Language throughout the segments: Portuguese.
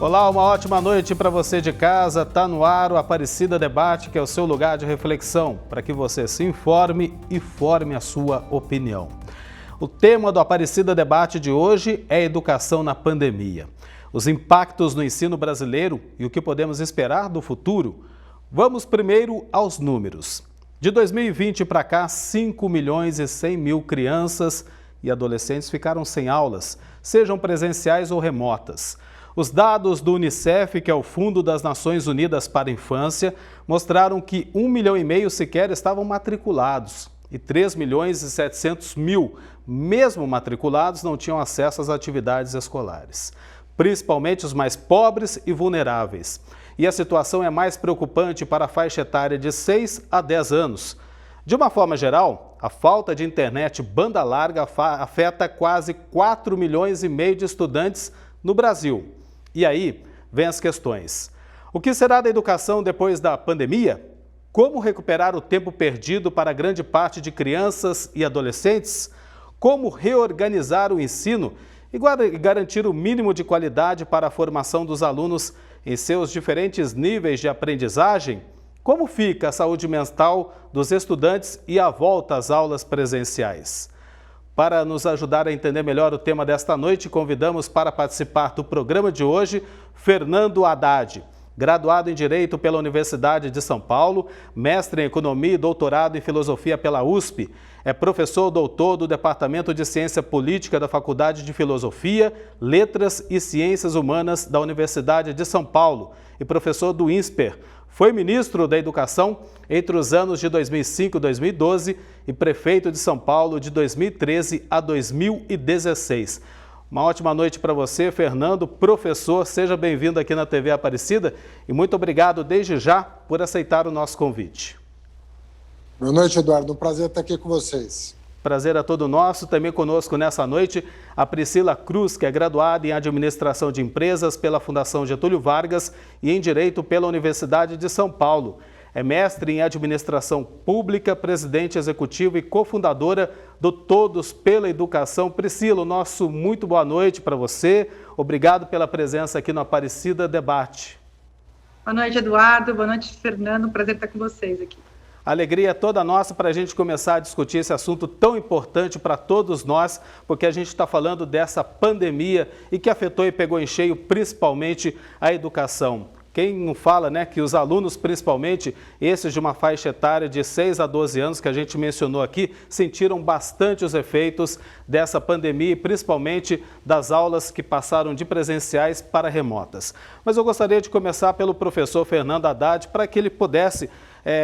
Olá, uma ótima noite para você de casa. Tá no ar o Aparecida Debate, que é o seu lugar de reflexão, para que você se informe e forme a sua opinião. O tema do Aparecida Debate de hoje é educação na pandemia. Os impactos no ensino brasileiro e o que podemos esperar do futuro. Vamos primeiro aos números. De 2020 para cá, 5 milhões e 100 mil crianças e adolescentes ficaram sem aulas, sejam presenciais ou remotas. Os dados do Unicef, que é o Fundo das Nações Unidas para a Infância, mostraram que 1,5 milhão sequer estavam matriculados e 3 milhões e 700 mil, mesmo matriculados, não tinham acesso às atividades escolares, principalmente os mais pobres e vulneráveis. E a situação é mais preocupante para a faixa etária de 6 a 10 anos. De uma forma geral, a falta de internet banda larga afeta quase 4,5 milhões de estudantes no Brasil. E aí, vem as questões. O que será da educação depois da pandemia? Como recuperar o tempo perdido para grande parte de crianças e adolescentes? Como reorganizar o ensino e garantir o mínimo de qualidade para a formação dos alunos em seus diferentes níveis de aprendizagem? Como fica a saúde mental dos estudantes e a volta às aulas presenciais? Para nos ajudar a entender melhor o tema desta noite, convidamos para participar do programa de hoje Fernando Haddad, graduado em Direito pela Universidade de São Paulo, mestre em Economia e doutorado em Filosofia pela USP. É professor doutor do Departamento de Ciência Política da Faculdade de Filosofia, Letras e Ciências Humanas da Universidade de São Paulo e professor do INSPER. Foi ministro da Educação entre os anos de 2005 e 2012 e prefeito de São Paulo de 2013 a 2016. Uma ótima noite para você, Fernando, professor. Seja bem-vindo aqui na TV Aparecida e muito obrigado desde já por aceitar o nosso convite. Boa noite, Eduardo. Um prazer estar aqui com vocês. Prazer é todo nosso. Também conosco nessa noite a Priscila Cruz, que é graduada em Administração de Empresas pela Fundação Getúlio Vargas e em Direito pela Universidade de São Paulo. É mestre em Administração Pública, presidente executiva e cofundadora do Todos pela Educação. Priscila, nosso muito boa noite para você. Obrigado pela presença aqui no Aparecida Debate. Boa noite, Eduardo. Boa noite, Fernando. Prazer estar com vocês aqui. A alegria é toda nossa para a gente começar a discutir esse assunto tão importante para todos nós, porque a gente está falando dessa pandemia e que afetou e pegou em cheio principalmente a educação. Quem não fala, né, que os alunos, principalmente esses de uma faixa etária de 6 a 12 anos, que a gente mencionou aqui, sentiram bastante os efeitos dessa pandemia e principalmente das aulas que passaram de presenciais para remotas. Mas eu gostaria de começar pelo professor Fernando Haddad para que ele pudesse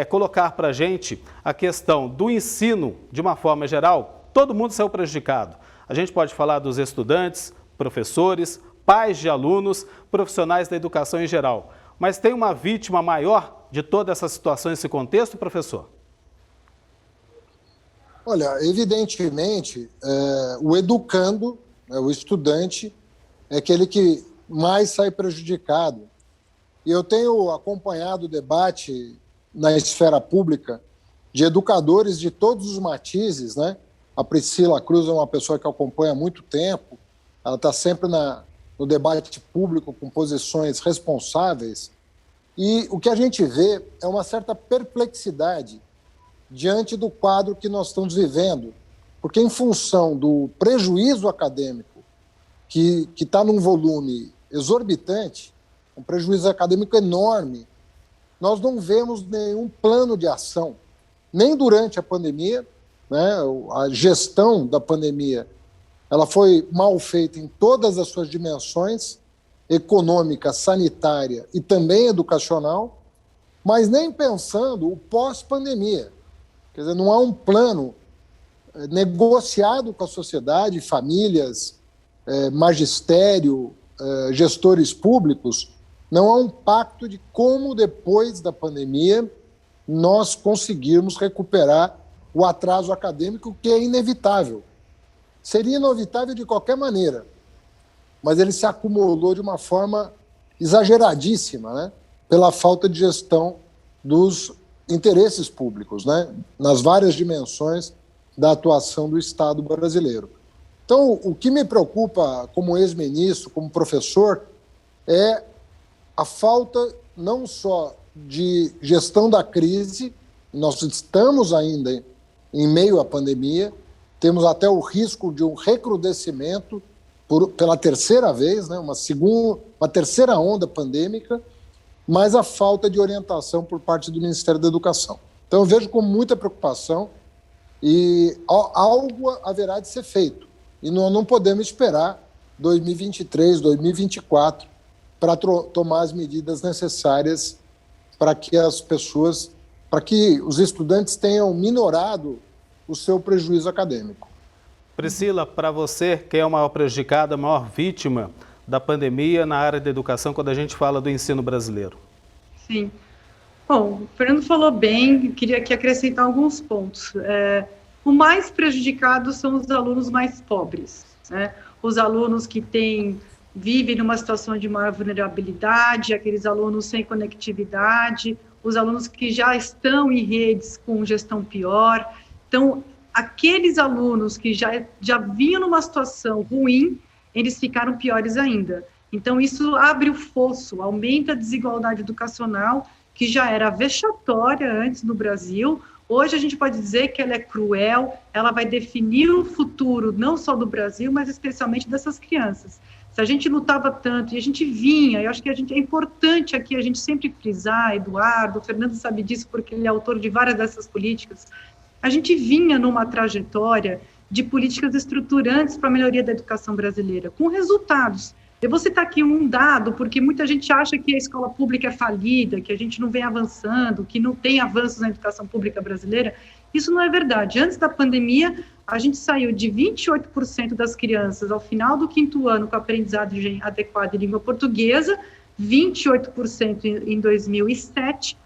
colocar para a gente a questão do ensino de uma forma geral. Todo mundo saiu prejudicado. A gente pode falar dos estudantes, professores, pais de alunos, profissionais da educação em geral. Mas tem uma vítima maior de toda essa situação, esse contexto, professor? Olha, evidentemente, o educando, o estudante, é aquele que mais sai prejudicado. E eu tenho acompanhado o debate na esfera pública de educadores de todos os matizes, né? A Priscila Cruz é uma pessoa que acompanha há muito tempo, ela está sempre no debate público com posições responsáveis, e o que a gente vê é uma certa perplexidade diante do quadro que nós estamos vivendo, porque em função do prejuízo acadêmico, que está num volume exorbitante, um prejuízo acadêmico enorme, nós não vemos nenhum plano de ação, nem durante a pandemia, né? A gestão da pandemia ela foi mal feita em todas as suas dimensões, econômica, sanitária e também educacional, mas nem pensando o pós-pandemia. Quer dizer, não há um plano negociado com a sociedade, famílias, magistério, gestores públicos. Não há um pacto de como, depois da pandemia, nós conseguirmos recuperar o atraso acadêmico, que é inevitável. Seria inevitável de qualquer maneira, mas ele se acumulou de uma forma exageradíssima, né? Pela falta de gestão dos interesses públicos, né? Nas várias dimensões da atuação do Estado brasileiro. Então, o que me preocupa como ex-ministro, como professor, é a falta não só de gestão da crise, nós estamos ainda em meio à pandemia, temos até o risco de um recrudescimento pela terceira vez, né, uma terceira onda pandêmica, mas a falta de orientação por parte do Ministério da Educação. Então eu vejo com muita preocupação e algo haverá de ser feito. E nós não podemos esperar 2023, 2024 para tomar as medidas necessárias para que os estudantes tenham minorado o seu prejuízo acadêmico. Priscila, para você, quem é o maior prejudicado, a maior vítima da pandemia na área da educação quando a gente fala do ensino brasileiro? Sim. Bom, o Fernando falou bem, queria aqui acrescentar alguns pontos. O mais prejudicado são os alunos mais pobres, né? Os alunos que vivem numa situação de maior vulnerabilidade, aqueles alunos sem conectividade, os alunos que já estão em redes com gestão pior. Então, aqueles alunos que já vinham numa situação ruim, eles ficaram piores ainda. Então, isso abre o fosso, aumenta a desigualdade educacional, que já era vexatória antes no Brasil. Hoje a gente pode dizer que ela é cruel, ela vai definir o futuro não só do Brasil, mas especialmente dessas crianças. Se a gente lutava tanto e a gente vinha, eu acho que é importante aqui a gente sempre frisar, Eduardo, o Fernando sabe disso porque ele é autor de várias dessas políticas, a gente vinha numa trajetória de políticas estruturantes para a melhoria da educação brasileira, com resultados. Eu vou citar aqui um dado, porque muita gente acha que a escola pública é falida, que a gente não vem avançando, que não tem avanços na educação pública brasileira. Isso não é verdade. Antes da pandemia, a gente saiu de 28% das crianças ao final do 5º ano com aprendizagem adequada em língua portuguesa, 28% em 2007,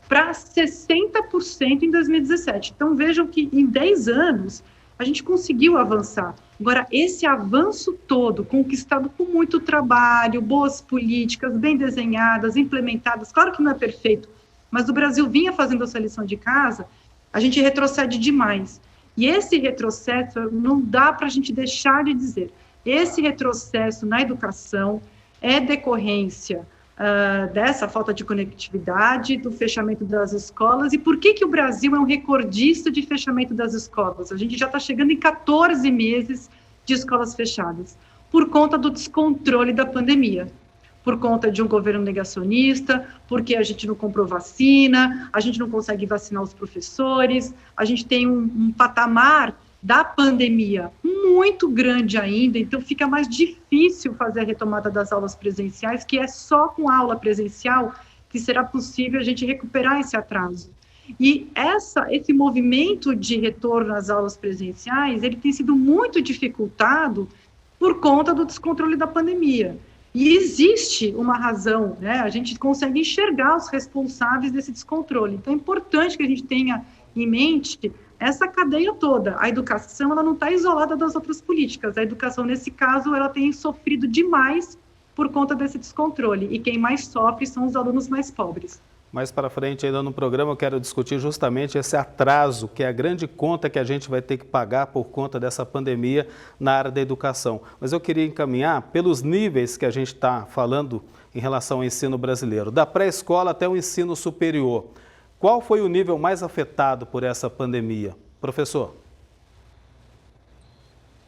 para 60% em 2017. Então, vejam que em 10 anos, a gente conseguiu avançar. Agora, esse avanço todo, conquistado com muito trabalho, boas políticas, bem desenhadas, implementadas, claro que não é perfeito, mas o Brasil vinha fazendo essa lição de casa, a gente retrocede demais. E esse retrocesso, não dá para a gente deixar de dizer, esse retrocesso na educação é decorrência dessa falta de conectividade, do fechamento das escolas. E por que o Brasil é um recordista de fechamento das escolas? A gente já está chegando em 14 meses de escolas fechadas, por conta do descontrole da pandemia, por conta de um governo negacionista, porque a gente não comprou vacina, a gente não consegue vacinar os professores, a gente tem um patamar da pandemia muito grande ainda, então fica mais difícil fazer a retomada das aulas presenciais, que é só com aula presencial que será possível a gente recuperar esse atraso. E esse movimento de retorno às aulas presenciais, ele tem sido muito dificultado por conta do descontrole da pandemia. E existe uma razão, né? A gente consegue enxergar os responsáveis desse descontrole. Então é importante que a gente tenha em mente essa cadeia toda. A educação, ela não está isolada das outras políticas. A educação, nesse caso, ela tem sofrido demais por conta desse descontrole. E quem mais sofre são os alunos mais pobres. Mais para frente, ainda no programa, eu quero discutir justamente esse atraso, que é a grande conta que a gente vai ter que pagar por conta dessa pandemia na área da educação. Mas eu queria encaminhar pelos níveis que a gente está falando em relação ao ensino brasileiro, da pré-escola até o ensino superior. Qual foi o nível mais afetado por essa pandemia? Professor?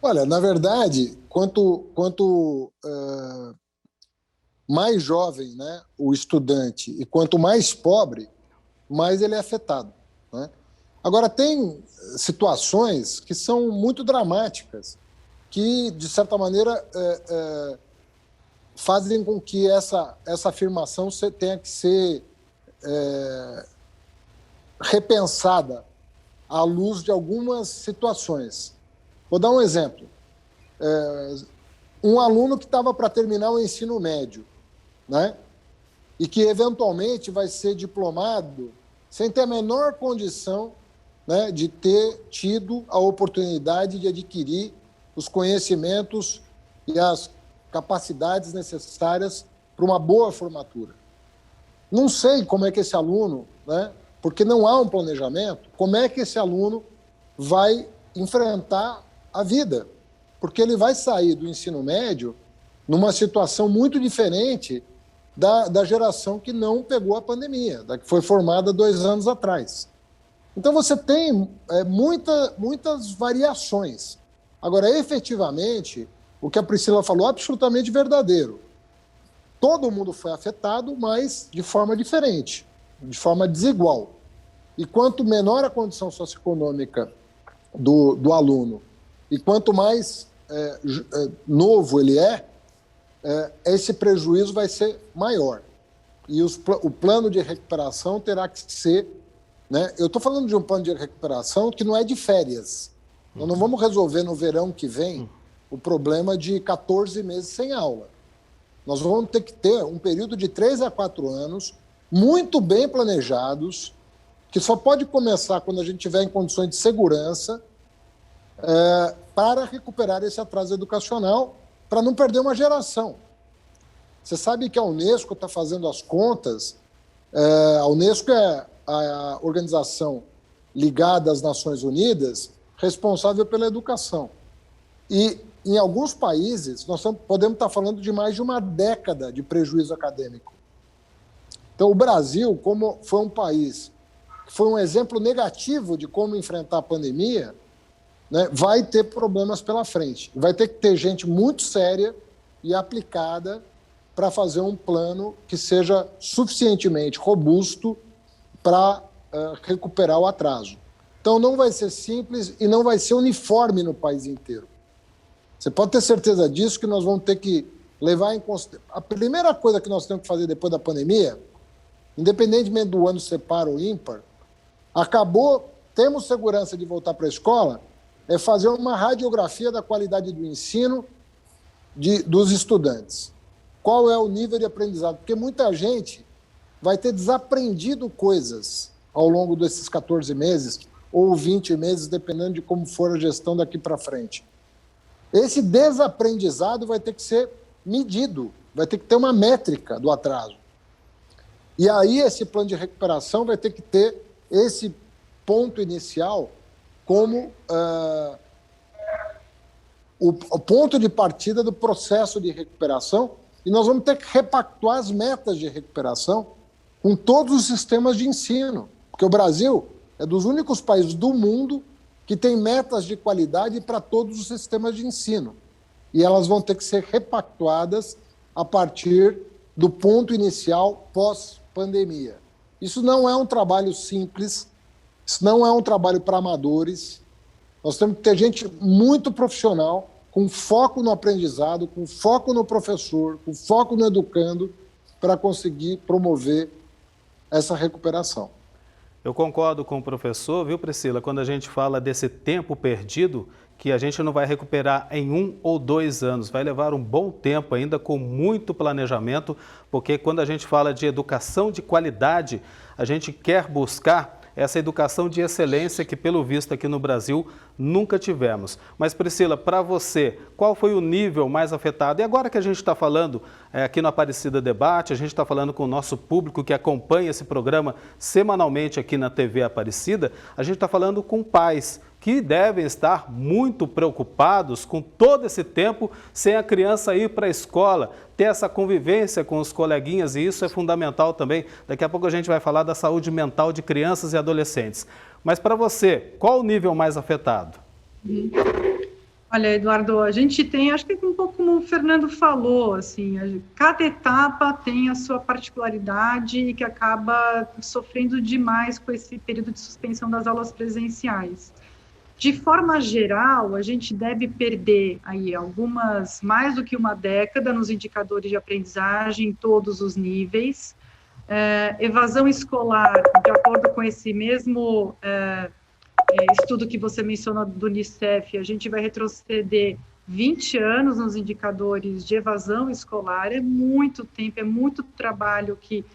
Olha, na verdade, quanto mais jovem, né, o estudante, e quanto mais pobre, mais ele é afetado, né? Agora, tem situações que são muito dramáticas, que, de certa maneira, fazem com que essa afirmação tenha que ser repensada à luz de algumas situações. Vou dar um exemplo. Um aluno que estava para terminar o ensino médio, né, e que eventualmente vai ser diplomado sem ter a menor condição, né, de ter tido a oportunidade de adquirir os conhecimentos e as capacidades necessárias para uma boa formatura. Não sei como é que esse aluno, né, porque não há um planejamento, como é que esse aluno vai enfrentar a vida? Porque ele vai sair do ensino médio numa situação muito diferente da geração que não pegou a pandemia, da que foi formada 2 anos atrás. Então, você tem muitas variações. Agora, efetivamente, o que a Priscila falou é absolutamente verdadeiro. Todo mundo foi afetado, mas de forma diferente, de forma desigual. E quanto menor a condição socioeconômica do aluno, e quanto mais novo ele esse prejuízo vai ser maior. E o plano de recuperação terá que ser... né? Eu estou falando de um plano de recuperação que não é de férias. Nós não vamos resolver no verão que vem o problema de 14 meses sem aula. Nós vamos ter que ter um período de 3 a 4 anos muito bem planejados, que só pode começar quando a gente estiver em condições de segurança, para recuperar esse atraso educacional, para não perder uma geração. Você sabe que a Unesco está fazendo as contas. A Unesco é a organização ligada às Nações Unidas responsável pela educação. E, em alguns países, nós podemos estar falando de mais de uma década de prejuízo acadêmico. Então, o Brasil, como foi um país que foi um exemplo negativo de como enfrentar a pandemia, né, vai ter problemas pela frente. Vai ter que ter gente muito séria e aplicada para fazer um plano que seja suficientemente robusto para recuperar o atraso. Então, não vai ser simples e não vai ser uniforme no país inteiro. Você pode ter certeza disso, que nós vamos ter que levar em consideração. A primeira coisa que nós temos que fazer depois da pandemia, independentemente do ano ser par ou ímpar, temos segurança de voltar para a escola, é fazer uma radiografia da qualidade do ensino dos estudantes. Qual é o nível de aprendizado? Porque muita gente vai ter desaprendido coisas ao longo desses 14 meses ou 20 meses, dependendo de como for a gestão daqui para frente. Esse desaprendizado vai ter que ser medido, vai ter que ter uma métrica do atraso. E aí esse plano de recuperação vai ter que ter esse ponto inicial como o ponto de partida do processo de recuperação, e nós vamos ter que repactuar as metas de recuperação com todos os sistemas de ensino, porque o Brasil é dos únicos países do mundo que tem metas de qualidade para todos os sistemas de ensino, e elas vão ter que ser repactuadas a partir do ponto inicial pós-pandemia. Isso não é um trabalho simples, isso não é um trabalho para amadores. Nós temos que ter gente muito profissional, com foco no aprendizado, com foco no professor, com foco no educando, para conseguir promover essa recuperação. Eu concordo com o professor, viu, Priscila, quando a gente fala desse tempo perdido, que a gente não vai recuperar em 1 ou 2 anos, vai levar um bom tempo ainda, com muito planejamento, porque quando a gente fala de educação de qualidade, a gente quer buscar essa educação de excelência que, pelo visto, aqui no Brasil, nunca tivemos. Mas, Priscila, para você, qual foi o nível mais afetado? E agora que a gente está falando aqui no Aparecida Debate, a gente está falando com o nosso público que acompanha esse programa semanalmente aqui na TV Aparecida, a gente está falando com pais que devem estar muito preocupados com todo esse tempo sem a criança ir para a escola, ter essa convivência com os coleguinhas, e isso é fundamental também. Daqui a pouco a gente vai falar da saúde mental de crianças e adolescentes. Mas para você, qual o nível mais afetado? Olha, Eduardo, a gente tem, acho que um pouco como o Fernando falou, assim, cada etapa tem a sua particularidade e que acaba sofrendo demais com esse período de suspensão das aulas presenciais. De forma geral, a gente deve perder aí mais do que uma década nos indicadores de aprendizagem em todos os níveis. Evasão escolar, de acordo com esse mesmo estudo que você mencionou do Unicef, a gente vai retroceder 20 anos nos indicadores de evasão escolar. É muito tempo, é muito trabalho que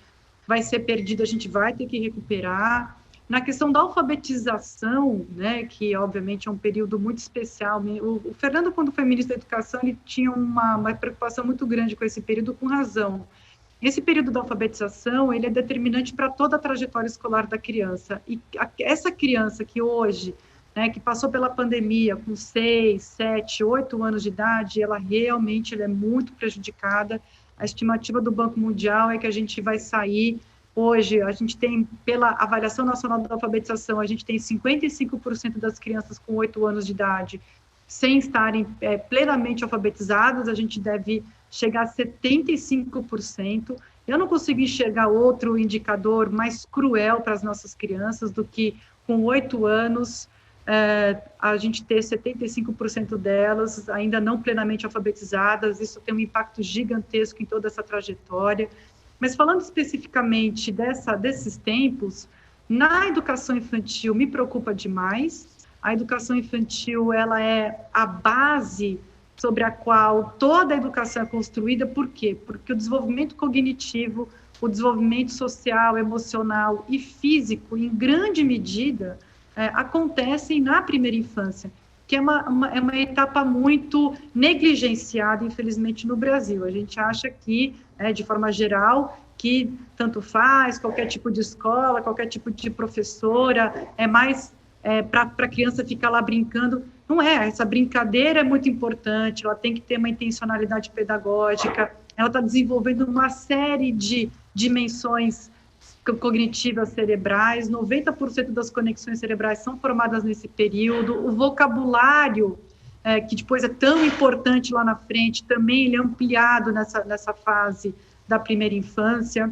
vai ser perdido, a gente vai ter que recuperar. Na questão da alfabetização, né, que obviamente é um período muito especial, o Fernando, quando foi ministro da Educação, ele tinha uma preocupação muito grande com esse período, com razão. Esse período da alfabetização, ele é determinante para toda a trajetória escolar da criança, e essa criança que hoje né, que passou pela pandemia com 6, 7, 8 anos de idade, ela é muito prejudicada. A estimativa do Banco Mundial é que a gente vai sair, hoje, a gente tem, pela Avaliação Nacional da Alfabetização, a gente tem 55% das crianças com 8 anos de idade sem estarem plenamente alfabetizadas, a gente deve chegar a 75%. Eu não consigo enxergar outro indicador mais cruel para as nossas crianças do que, com 8 anos, a gente ter 75% delas ainda não plenamente alfabetizadas. Isso tem um impacto gigantesco em toda essa trajetória. Mas falando especificamente desses tempos, na educação infantil me preocupa demais. A educação infantil, ela é a base sobre a qual toda a educação é construída. Por quê? Porque o desenvolvimento cognitivo, o desenvolvimento social, emocional e físico, em grande medida, acontecem na primeira infância, que é uma etapa muito negligenciada, infelizmente, no Brasil. A gente acha que, de forma geral, que tanto faz, qualquer tipo de escola, qualquer tipo de professora, é mais para a criança ficar lá brincando. Não é, essa brincadeira é muito importante, ela tem que ter uma intencionalidade pedagógica, ela está desenvolvendo uma série de dimensões cognitivas cerebrais, 90% das conexões cerebrais são formadas nesse período, o vocabulário, que depois é tão importante lá na frente, também ele é ampliado nessa fase da primeira infância,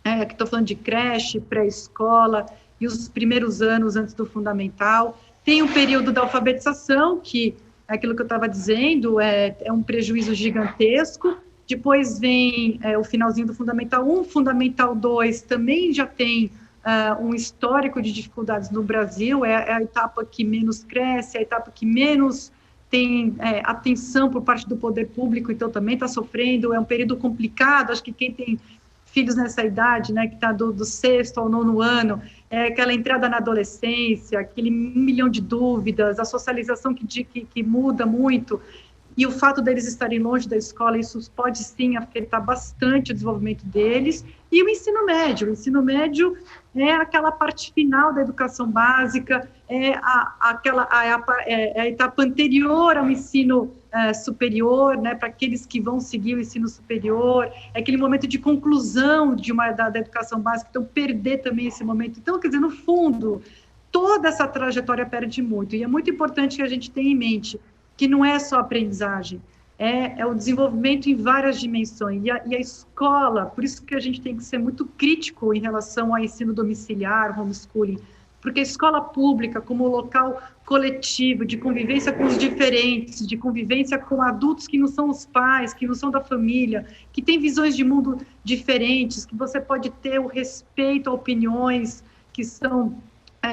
que estou falando de creche, pré-escola e os primeiros anos antes do fundamental. Tem um período da alfabetização, que é aquilo que eu estava dizendo, é um prejuízo gigantesco. Depois vem o finalzinho do Fundamental 1, Fundamental 2 também já tem um histórico de dificuldades no Brasil, é a etapa que menos cresce, é a etapa que menos tem atenção por parte do poder público, então também está sofrendo, é um período complicado. Acho que quem tem filhos nessa idade, né, que está do 6º ao 9º ano, aquela entrada na adolescência, aquele 1 milhão de dúvidas, a socialização que muda muito, e o fato deles estarem longe da escola, isso pode sim afetar bastante o desenvolvimento deles. E o ensino médio é aquela parte final da educação básica, é a etapa anterior ao ensino superior, né, para aqueles que vão seguir o ensino superior, é aquele momento de conclusão da educação básica, então perder também esse momento. Então, quer dizer, no fundo, toda essa trajetória perde muito, e é muito importante que a gente tenha em mente que não é só aprendizagem, é o desenvolvimento em várias dimensões. E a escola, por isso que a gente tem que ser muito crítico em relação ao ensino domiciliar, homeschooling, porque a escola pública, como local coletivo, de convivência com os diferentes, de convivência com adultos que não são os pais, que não são da família, que têm visões de mundo diferentes, que você pode ter o respeito a opiniões que são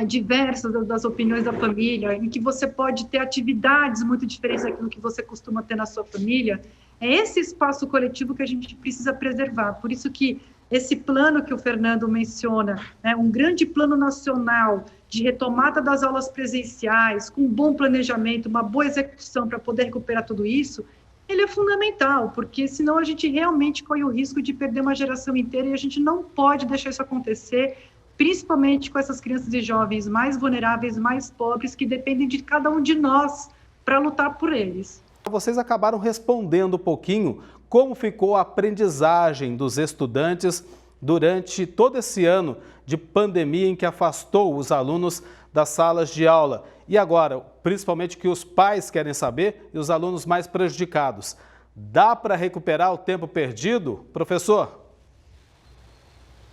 diversas das opiniões da família, em que você pode ter atividades muito diferentes daquilo que você costuma ter na sua família. É esse espaço coletivo que a gente precisa preservar. Por isso que esse plano que o Fernando menciona, um grande plano nacional de retomada das aulas presenciais, com um bom planejamento, uma boa execução para poder recuperar tudo isso, ele é fundamental, porque senão a gente realmente corre o risco de perder uma geração inteira, e a gente não pode deixar isso acontecer, principalmente com essas crianças e jovens mais vulneráveis, mais pobres, que dependem de cada um de nós para lutar por eles. Vocês acabaram respondendo um pouquinho como ficou a aprendizagem dos estudantes durante todo esse ano de pandemia em que afastou os alunos das salas de aula. E agora, principalmente, que os pais querem saber e os alunos mais prejudicados. Dá para recuperar o tempo perdido, professor?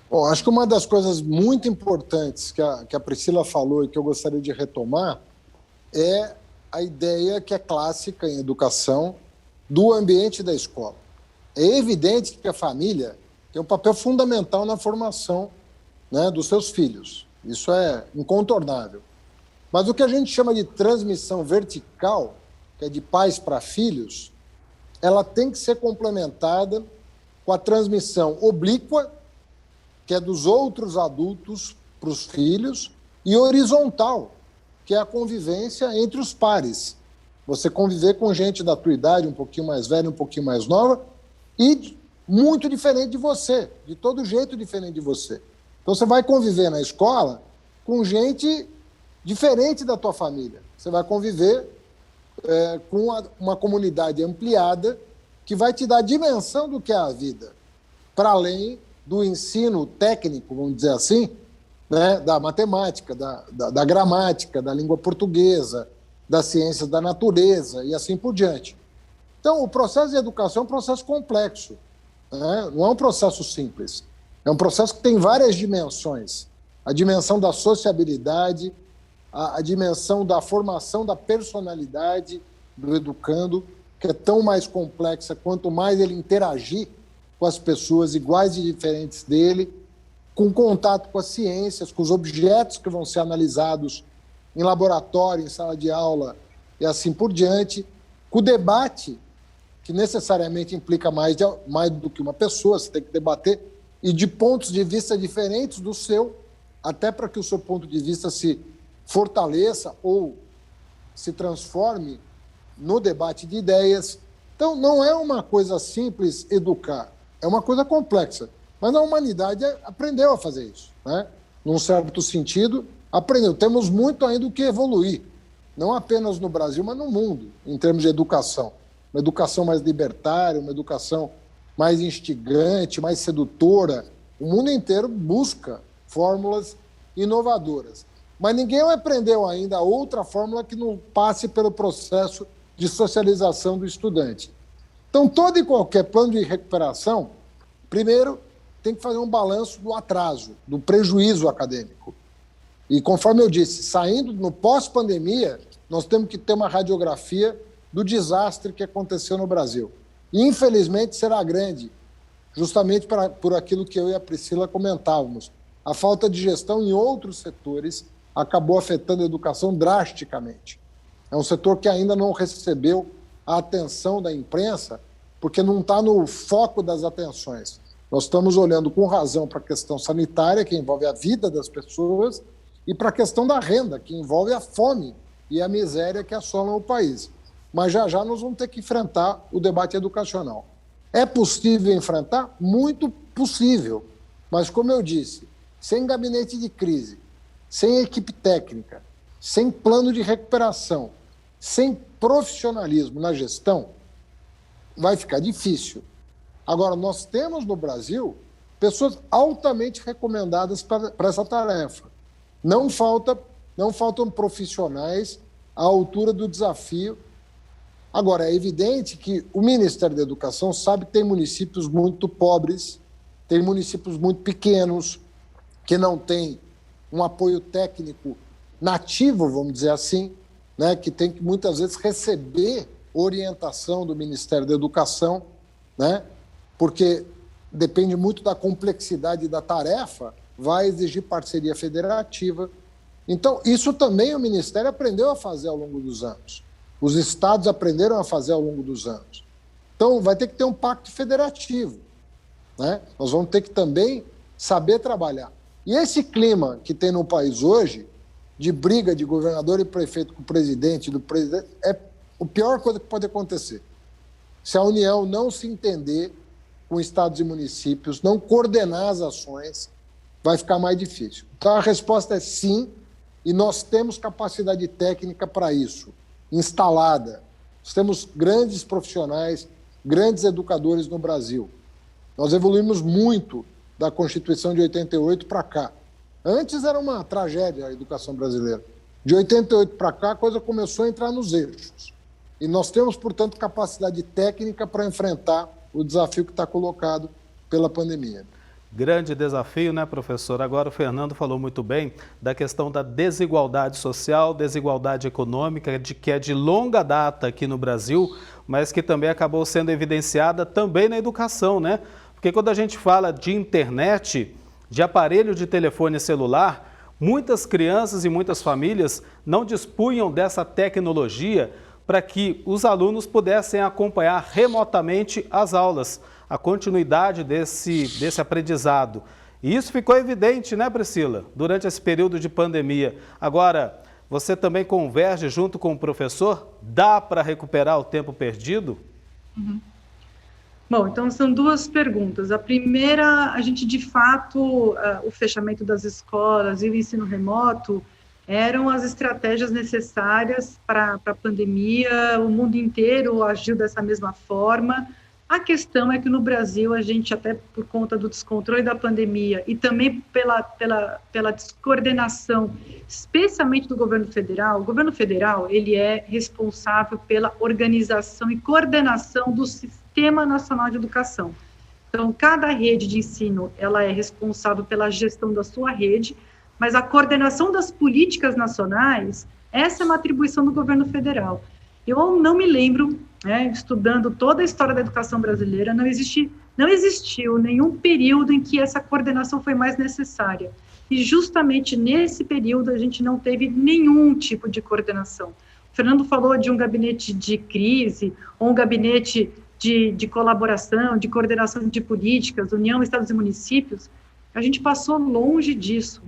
Bom, acho que uma das coisas muito importantes que a Priscila falou e que eu gostaria de retomar é a ideia que é clássica em educação do ambiente da escola. É evidente que a família tem um papel fundamental na formação, né, dos seus filhos. Isso é incontornável. Mas o que a gente chama de transmissão vertical, que é de pais para filhos, ela tem que ser complementada com a transmissão oblíqua, que é dos outros adultos para os filhos, e horizontal, que é a convivência entre os pares. Você conviver com gente da tua idade, um pouquinho mais velha, um pouquinho mais nova, e muito diferente de você, de todo jeito diferente de você. Então você vai conviver na escola com gente diferente da tua família. Você vai conviver com uma comunidade ampliada que vai te dar a dimensão do que é a vida, para além do ensino técnico, vamos dizer assim, né, da matemática, da gramática, da língua portuguesa, das ciências da natureza e assim por diante. Então, o processo de educação é um processo complexo, né? Não é um processo simples. É um processo que tem várias dimensões. A dimensão da sociabilidade, a dimensão da formação da personalidade do educando, que é tão mais complexa quanto mais ele interagir com as pessoas iguais e diferentes dele, com contato com as ciências, com os objetos que vão ser analisados em laboratório, em sala de aula e assim por diante, com o debate, que necessariamente implica mais do que uma pessoa, você tem que debater, e de pontos de vista diferentes do seu, até para que o seu ponto de vista se fortaleça ou se transforme no debate de ideias. Então, não é uma coisa simples educar, é uma coisa complexa. Mas a humanidade aprendeu a fazer isso, né? Num certo sentido, aprendeu. Temos muito ainda o que evoluir, não apenas no Brasil, mas no mundo, em termos de educação. Uma educação mais libertária, uma educação mais instigante, mais sedutora. O mundo inteiro busca fórmulas inovadoras. Mas ninguém aprendeu ainda outra fórmula que não passe pelo processo de socialização do estudante. Então, todo e qualquer plano de recuperação, primeiro, tem que fazer um balanço do atraso, do prejuízo acadêmico. E, conforme eu disse, saindo no pós-pandemia, nós temos que ter uma radiografia do desastre que aconteceu no Brasil. E, infelizmente, será grande, justamente por aquilo que eu e a Priscila comentávamos. A falta de gestão em outros setores acabou afetando a educação drasticamente. É um setor que ainda não recebeu a atenção da imprensa, porque não está no foco das atenções. Nós estamos olhando com razão para a questão sanitária, que envolve a vida das pessoas, e para a questão da renda, que envolve a fome e a miséria que assolam o país. Mas já já nós vamos ter que enfrentar o debate educacional. É possível enfrentar? Muito possível. Mas, como eu disse, sem gabinete de crise, sem equipe técnica, sem plano de recuperação, sem profissionalismo na gestão, vai ficar difícil. Agora, nós temos no Brasil pessoas altamente recomendadas para essa tarefa. Não faltam profissionais à altura do desafio. Agora, é evidente que o Ministério da Educação sabe que tem municípios muito pobres, tem municípios muito pequenos, que não têm um apoio técnico nativo, vamos dizer assim, né, que tem que muitas vezes receber orientação do Ministério da Educação, né, porque depende muito da complexidade da tarefa, vai exigir parceria federativa. Então, isso também o Ministério aprendeu a fazer ao longo dos anos. Os estados aprenderam a fazer ao longo dos anos. Então, vai ter que ter um pacto federativo, né? Nós vamos ter que também saber trabalhar. E esse clima que tem no país hoje, de briga de governador e prefeito com o presidente, é a pior coisa que pode acontecer. Se a União não se entender com estados e municípios, não coordenar as ações, vai ficar mais difícil. Então, a resposta é sim, e nós temos capacidade técnica para isso, instalada. Nós temos grandes profissionais, grandes educadores no Brasil. Nós evoluímos muito da Constituição de 88 para cá. Antes era uma tragédia a educação brasileira. De 88 para cá, a coisa começou a entrar nos eixos. E nós temos, portanto, capacidade técnica para enfrentar o desafio que está colocado pela pandemia. Grande desafio, né, professor? Agora o Fernando falou muito bem da questão da desigualdade social, desigualdade econômica, que é de longa data aqui no Brasil, mas que também acabou sendo evidenciada também na educação, né? Porque quando a gente fala de internet, de aparelho de telefone celular, muitas crianças e muitas famílias não dispunham dessa tecnologia para que os alunos pudessem acompanhar remotamente as aulas, a continuidade desse aprendizado. E isso ficou evidente, né, Priscila, durante esse período de pandemia. Agora, você também converge junto com o professor? Dá para recuperar o tempo perdido? Uhum. Bom, então são duas perguntas. A primeira, a gente de fato, o fechamento das escolas e o ensino remoto, eram as estratégias necessárias para a pandemia, o mundo inteiro agiu dessa mesma forma. A questão é que no Brasil, a gente, até por conta do descontrole da pandemia e também pela descoordenação, especialmente do governo federal, o governo federal ele é responsável pela organização e coordenação do Sistema Nacional de Educação. Então, cada rede de ensino ela é responsável pela gestão da sua rede, mas a coordenação das políticas nacionais, essa é uma atribuição do governo federal. Eu não me lembro, estudando toda a história da educação brasileira, não existiu nenhum período em que essa coordenação foi mais necessária. E justamente nesse período a gente não teve nenhum tipo de coordenação. O Fernando falou de um gabinete de crise, ou um gabinete de colaboração, de coordenação de políticas, União, Estados e Municípios. A gente passou longe disso.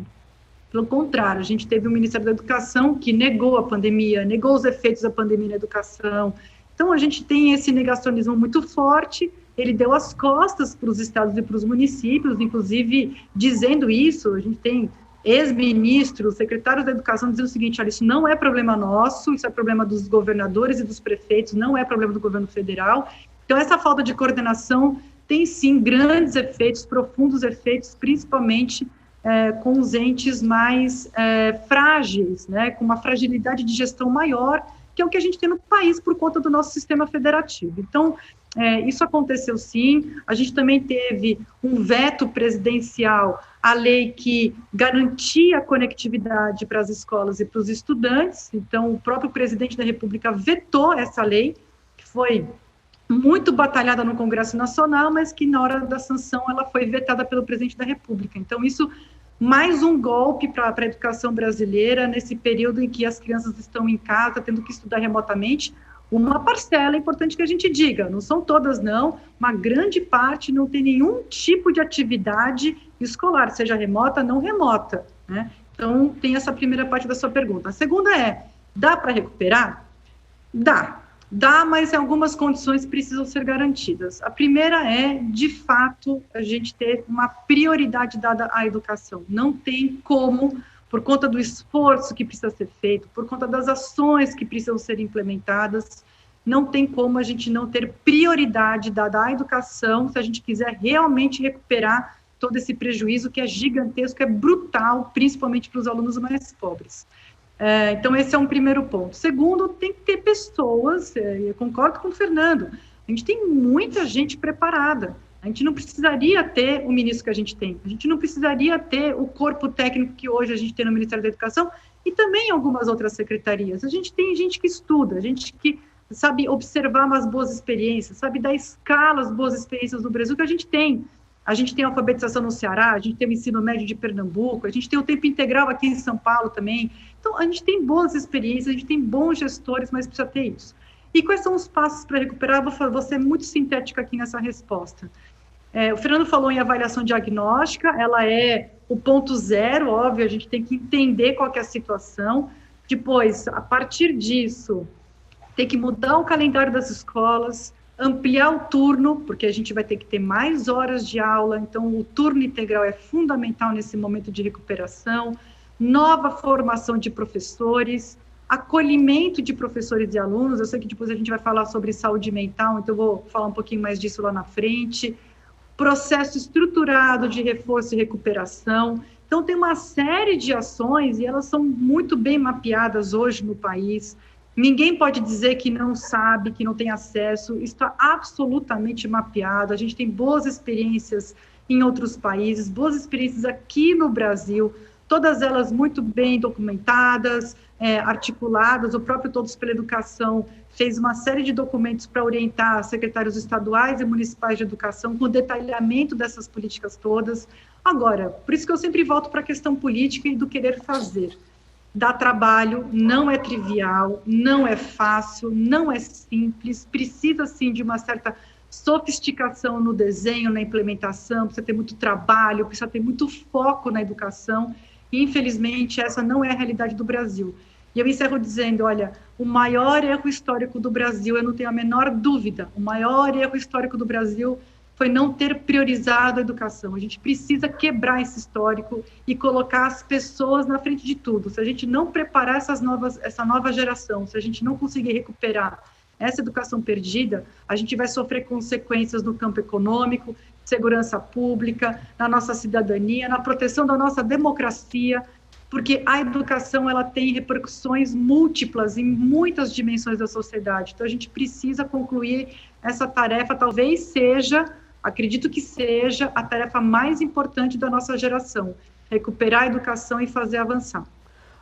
Pelo contrário, a gente teve o Ministério da Educação que negou a pandemia, negou os efeitos da pandemia na educação. Então, a gente tem esse negacionismo muito forte, ele deu as costas para os estados e para os municípios, inclusive dizendo isso, a gente tem ex-ministros, secretários da educação dizendo o seguinte, olha, isso não é problema nosso, isso é problema dos governadores e dos prefeitos, não é problema do governo federal. Então, essa falta de coordenação tem, sim, grandes efeitos, profundos efeitos, principalmente com os entes mais frágeis, com uma fragilidade de gestão maior, que é o que a gente tem no país por conta do nosso sistema federativo. Então, isso aconteceu sim, a gente também teve um veto presidencial à lei que garantia a conectividade para as escolas e para os estudantes, então o próprio presidente da República vetou essa lei, que foi muito batalhada no Congresso Nacional, mas que na hora da sanção ela foi vetada pelo presidente da República. Então, isso mais um golpe para a educação brasileira nesse período em que as crianças estão em casa, tendo que estudar remotamente. Uma parcela, é importante que a gente diga, não são todas não, uma grande parte não tem nenhum tipo de atividade escolar, seja remota, não remota, Então, tem essa primeira parte da sua pergunta. A segunda é, dá para recuperar? Dá, mas algumas condições precisam ser garantidas. A primeira é, de fato, a gente ter uma prioridade dada à educação. Não tem como, por conta do esforço que precisa ser feito, por conta das ações que precisam ser implementadas, não tem como a gente não ter prioridade dada à educação se a gente quiser realmente recuperar todo esse prejuízo que é gigantesco, é brutal, principalmente para os alunos mais pobres. Então, esse é um primeiro ponto. Segundo, tem que ter pessoas, eu concordo com o Fernando, a gente tem muita gente preparada, a gente não precisaria ter o ministro que a gente tem, a gente não precisaria ter o corpo técnico que hoje a gente tem no Ministério da Educação e também em algumas outras secretarias. A gente tem gente que estuda, gente que sabe observar umas boas experiências, sabe dar escala às boas experiências do Brasil que a gente tem. A gente tem a alfabetização no Ceará, a gente tem o ensino médio de Pernambuco, a gente tem o tempo integral aqui em São Paulo também. Então, a gente tem boas experiências, a gente tem bons gestores, mas precisa ter isso. E quais são os passos para recuperar? Vou ser muito sintética aqui nessa resposta. O Fernando falou em avaliação diagnóstica, ela é o ponto zero, óbvio, a gente tem que entender qual que é a situação. Depois, a partir disso, tem que mudar o calendário das escolas, ampliar o turno, porque a gente vai ter que ter mais horas de aula, então o turno integral é fundamental nesse momento de recuperação, nova formação de professores, acolhimento de professores e alunos, eu sei que depois a gente vai falar sobre saúde mental, então eu vou falar um pouquinho mais disso lá na frente, processo estruturado de reforço e recuperação, então tem uma série de ações e elas são muito bem mapeadas hoje no país. Ninguém pode dizer que não sabe, que não tem acesso, está absolutamente mapeado, a gente tem boas experiências em outros países, boas experiências aqui no Brasil, todas elas muito bem documentadas, articuladas, o próprio Todos pela Educação fez uma série de documentos para orientar secretários estaduais e municipais de educação com o detalhamento dessas políticas todas. Agora, por isso que eu sempre volto para a questão política e do querer fazer. Dá trabalho, não é trivial, não é fácil, não é simples, precisa sim de uma certa sofisticação no desenho, na implementação, precisa ter muito trabalho, precisa ter muito foco na educação, e infelizmente essa não é a realidade do Brasil. E eu encerro dizendo, olha, o maior erro histórico do Brasil, eu não tenho a menor dúvida, o maior erro histórico do Brasil foi não ter priorizado a educação. A gente precisa quebrar esse histórico e colocar as pessoas na frente de tudo. Se a gente não preparar essa nova geração, se a gente não conseguir recuperar essa educação perdida, a gente vai sofrer consequências no campo econômico, segurança pública, na nossa cidadania, na proteção da nossa democracia, porque a educação ela tem repercussões múltiplas em muitas dimensões da sociedade. Então, a gente precisa concluir essa tarefa, talvez seja, acredito que seja, a tarefa mais importante da nossa geração, recuperar a educação e fazer avançar.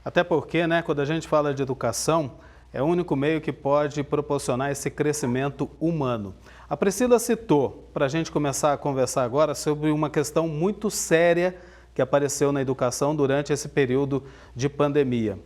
Até porque, né, quando a gente fala de educação, é o único meio que pode proporcionar esse crescimento humano. A Priscila citou, para a gente começar a conversar agora, sobre uma questão muito séria que apareceu na educação durante esse período de pandemia,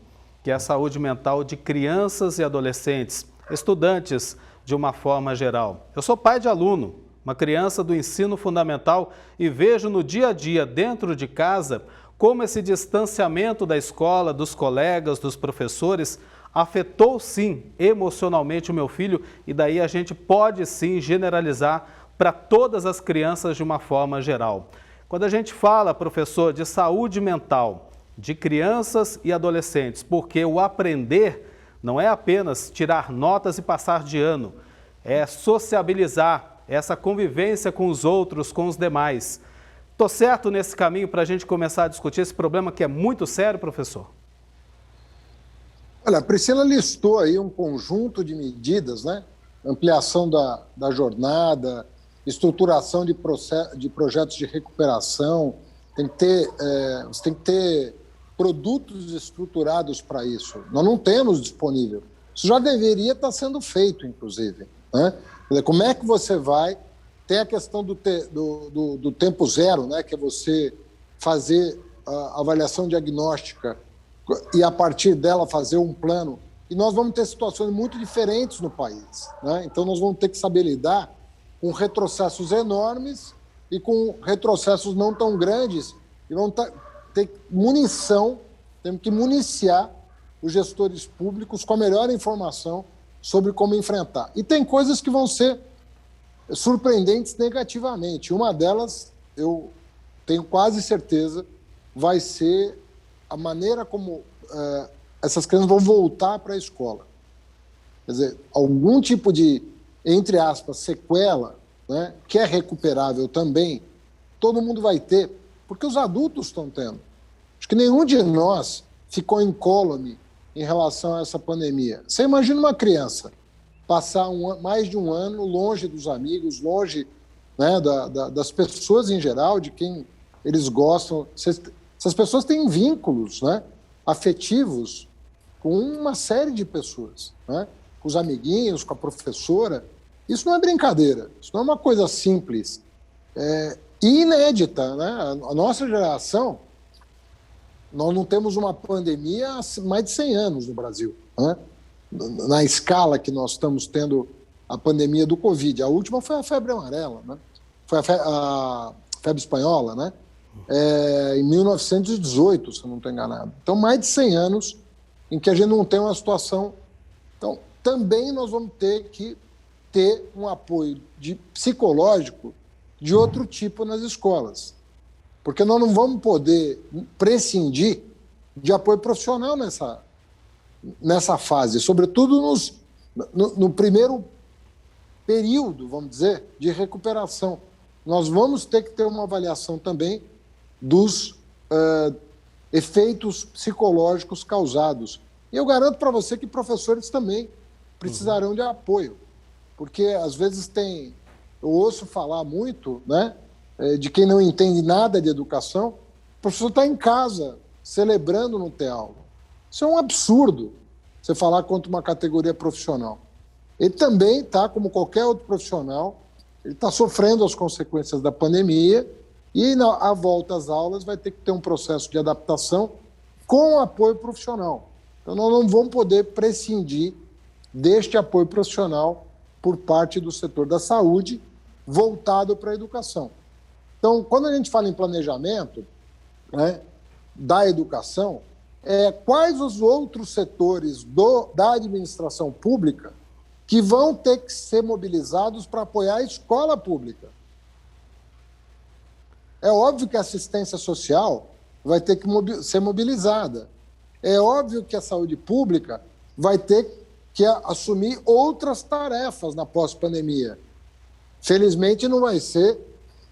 que é a saúde mental de crianças e adolescentes, estudantes de uma forma geral. Eu sou pai de aluno, uma criança do ensino fundamental, e vejo no dia a dia, dentro de casa, como esse distanciamento da escola, dos colegas, dos professores, afetou sim emocionalmente o meu filho, e daí a gente pode sim generalizar para todas as crianças de uma forma geral. Quando a gente fala, professor, de saúde mental de crianças e adolescentes, porque o aprender não é apenas tirar notas e passar de ano, é sociabilizar, essa convivência com os outros, com os demais. Estou certo nesse caminho para a gente começar a discutir esse problema que é muito sério, professor? Olha, a Priscila listou aí um conjunto de medidas, né? Ampliação da jornada, estruturação de projetos de recuperação, você tem que ter produtos estruturados para isso. Nós não temos disponível. Isso já deveria estar sendo feito, inclusive, né? Como é que você vai... Tem a questão do tempo zero, né? Que é você fazer a avaliação diagnóstica e, a partir dela, fazer um plano. E nós vamos ter situações muito diferentes no país, né? Então, nós vamos ter que saber lidar com retrocessos enormes e com retrocessos não tão grandes. E vamos ter munição, temos que municiar os gestores públicos com a melhor informação sobre como enfrentar. E tem coisas que vão ser surpreendentes negativamente. Uma delas, eu tenho quase certeza, vai ser a maneira como essas crianças vão voltar para a escola. Quer dizer, algum tipo de, entre aspas, sequela, né, que é recuperável também, todo mundo vai ter, porque os adultos estão tendo. Acho que nenhum de nós ficou incólume em relação a essa pandemia. Você imagina uma criança passar mais de um ano longe dos amigos, longe, né, das pessoas em geral, de quem eles gostam. Essas pessoas têm vínculos, né, afetivos com uma série de pessoas, né, com os amiguinhos, com a professora. Isso não é brincadeira, isso não é uma coisa simples e inédita, né? A nossa geração, nós não temos uma pandemia há mais de 100 anos no Brasil, né? Na escala que nós estamos tendo a pandemia do Covid. A última foi a febre amarela, né? Foi a febre espanhola, né? Em 1918, se eu não estou enganado. Então, mais de 100 anos em que a gente não tem uma situação... Então, também nós vamos ter que ter um apoio psicológico de outro tipo nas escolas. Porque nós não vamos poder prescindir de apoio profissional nessa fase, sobretudo no primeiro período, vamos dizer, de recuperação. Nós vamos ter que ter uma avaliação também dos efeitos psicológicos causados. E eu garanto para você que professores também precisarão de apoio, porque às vezes eu ouço falar muito, né, de quem não entende nada de educação. O professor está em casa, celebrando não ter aula. Isso é um absurdo, você falar contra uma categoria profissional. Ele também está, como qualquer outro profissional, ele está sofrendo as consequências da pandemia e, à volta às aulas, vai ter que ter um processo de adaptação com apoio profissional. Então, nós não vamos poder prescindir deste apoio profissional por parte do setor da saúde, voltado para a educação. Então, quando a gente fala em planejamento, né, da educação, quais os outros setores da administração pública que vão ter que ser mobilizados para apoiar a escola pública? É óbvio que a assistência social vai ter que ser mobilizada. É óbvio que a saúde pública vai ter que assumir outras tarefas na pós-pandemia. Felizmente não vai ser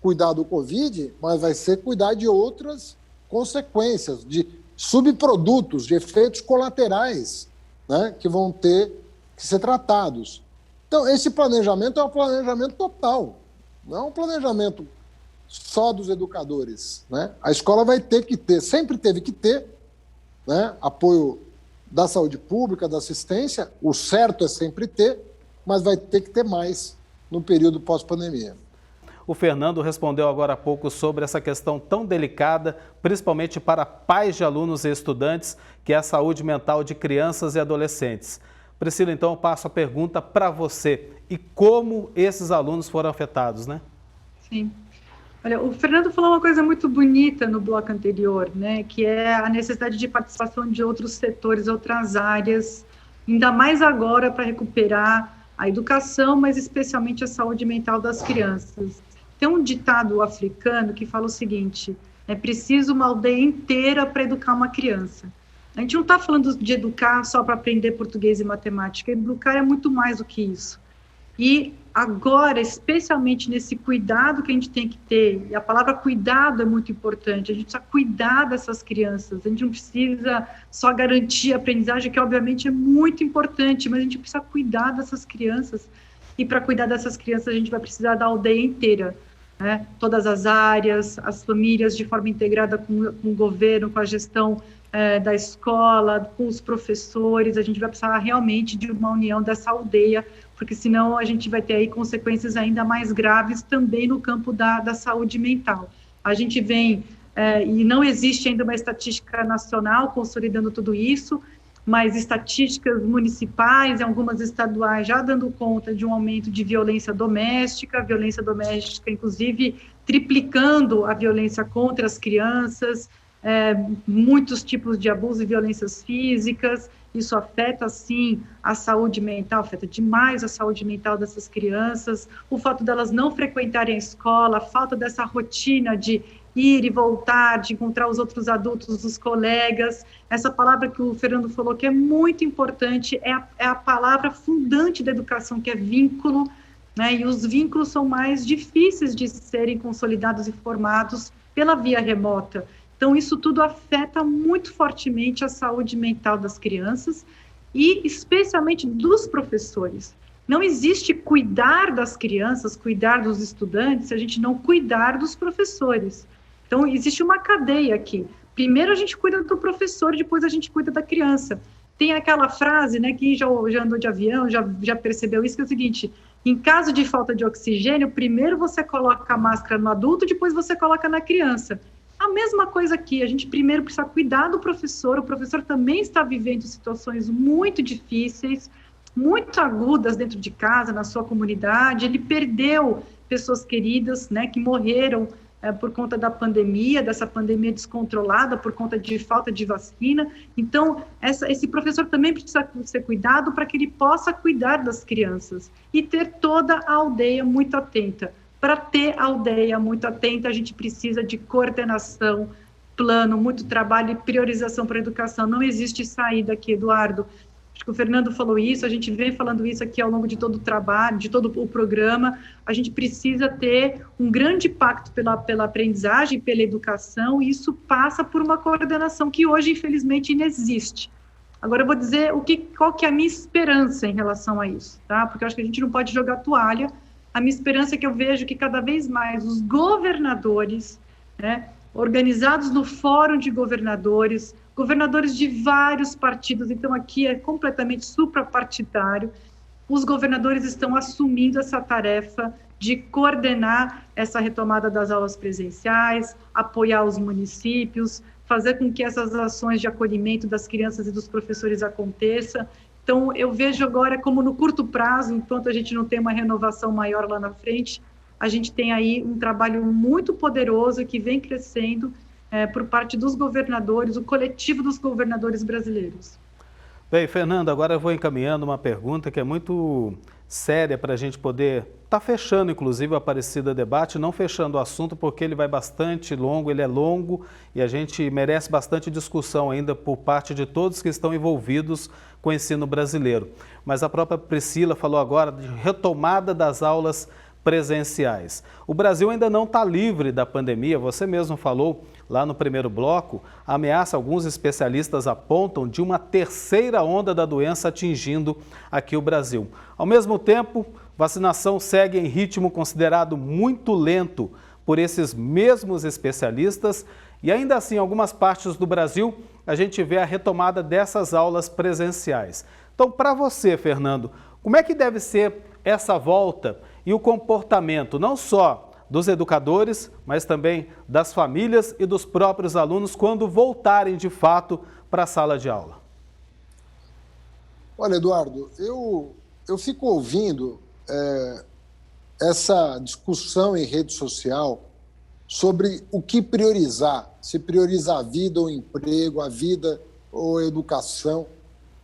cuidar do Covid, mas vai ser cuidar de outras consequências, de subprodutos, de efeitos colaterais, né, que vão ter que ser tratados. Então, esse planejamento é um planejamento total, não é um planejamento só dos educadores, né? A escola vai ter que ter, sempre teve que ter, né, apoio da saúde pública, da assistência, o certo é sempre ter, mas vai ter que ter mais no período pós-pandemia. O Fernando respondeu agora há pouco sobre essa questão tão delicada, principalmente para pais de alunos e estudantes, que é a saúde mental de crianças e adolescentes. Priscila, então eu passo a pergunta para você. E como esses alunos foram afetados, né? Sim. Olha, o Fernando falou uma coisa muito bonita no bloco anterior, né, que é a necessidade de participação de outros setores, outras áreas, ainda mais agora para recuperar a educação, mas especialmente a saúde mental das crianças. Tem um ditado africano que fala o seguinte: é preciso uma aldeia inteira para educar uma criança. A gente não está falando de educar só para aprender português e matemática, educar é muito mais do que isso. E agora, especialmente nesse cuidado que a gente tem que ter, e a palavra cuidado é muito importante, a gente precisa cuidar dessas crianças, a gente não precisa só garantir a aprendizagem, que obviamente é muito importante, mas a gente precisa cuidar dessas crianças, e para cuidar dessas crianças a gente vai precisar da aldeia inteira, né? Todas as áreas, as famílias de forma integrada com o governo, com a gestão da escola, com os professores, a gente vai precisar realmente de uma união dessa aldeia, porque senão a gente vai ter aí consequências ainda mais graves também no campo da saúde mental. A gente vem, e não existe ainda uma estatística nacional consolidando tudo isso, mas estatísticas municipais e algumas estaduais já dando conta de um aumento de violência doméstica inclusive triplicando a violência contra as crianças, muitos tipos de abuso e violências físicas. Isso afeta, sim, a saúde mental, afeta demais a saúde mental dessas crianças, o fato delas não frequentarem a escola, a falta dessa rotina de ir e voltar, de encontrar os outros adultos, os colegas. Essa palavra que o Fernando falou que é muito importante, é a palavra fundante da educação, que é vínculo, né? E os vínculos são mais difíceis de serem consolidados e formados pela via remota. Então, isso tudo afeta muito fortemente a saúde mental das crianças e especialmente dos professores. Não existe cuidar das crianças, cuidar dos estudantes, se a gente não cuidar dos professores. Então, existe uma cadeia aqui. Primeiro a gente cuida do professor, depois a gente cuida da criança. Tem aquela frase, né, quem já andou de avião, já percebeu isso, que é o seguinte: em caso de falta de oxigênio, primeiro você coloca a máscara no adulto, depois você coloca na criança. A mesma coisa aqui, a gente primeiro precisa cuidar do professor, o professor também está vivendo situações muito difíceis, muito agudas dentro de casa, na sua comunidade, ele perdeu pessoas queridas, né, que morreram por conta da pandemia, dessa pandemia descontrolada, por conta de falta de vacina. Então, esse professor também precisa ser cuidado para que ele possa cuidar das crianças e ter toda a aldeia muito atenta. Para ter a aldeia muito atenta, a gente precisa de coordenação, plano, muito trabalho e priorização para a educação. Não existe saída aqui, Eduardo. Acho que o Fernando falou isso, a gente vem falando isso aqui ao longo de todo o trabalho, de todo o programa. A gente precisa ter um grande pacto pela aprendizagem, pela educação, e isso passa por uma coordenação que hoje, infelizmente, inexiste. Agora eu vou dizer qual que é a minha esperança em relação a isso, tá? Porque eu acho que a gente não pode jogar toalha. A minha esperança é que eu vejo que cada vez mais os governadores, né, organizados no Fórum de Governadores, governadores de vários partidos, então aqui é completamente suprapartidário, os governadores estão assumindo essa tarefa de coordenar essa retomada das aulas presenciais, apoiar os municípios, fazer com que essas ações de acolhimento das crianças e dos professores aconteçam. Então, eu vejo agora como no curto prazo, enquanto a gente não tem uma renovação maior lá na frente, a gente tem aí um trabalho muito poderoso que vem crescendo por parte dos governadores, o coletivo dos governadores brasileiros. Bem, Fernando, agora eu vou encaminhando uma pergunta que é muito séria para a gente poder estar fechando, inclusive, o Aparecida Debate, não fechando o assunto porque ele vai bastante longo, ele é longo e a gente merece bastante discussão ainda por parte de todos que estão envolvidos com o ensino brasileiro. Mas a própria Priscila falou agora de retomada das aulas presenciais. O Brasil ainda não está livre da pandemia, você mesmo falou lá no primeiro bloco, a ameaça, alguns especialistas apontam, de uma terceira onda da doença atingindo aqui o Brasil. Ao mesmo tempo, vacinação segue em ritmo considerado muito lento por esses mesmos especialistas e ainda assim, em algumas partes do Brasil, a gente vê a retomada dessas aulas presenciais. Então, para você, Fernando, como é que deve ser essa volta e o comportamento, não só dos educadores, mas também das famílias e dos próprios alunos quando voltarem de fato para a sala de aula? Olha, Eduardo, eu fico ouvindo essa discussão em rede social sobre o que priorizar, se priorizar a vida ou o emprego, a vida ou a educação.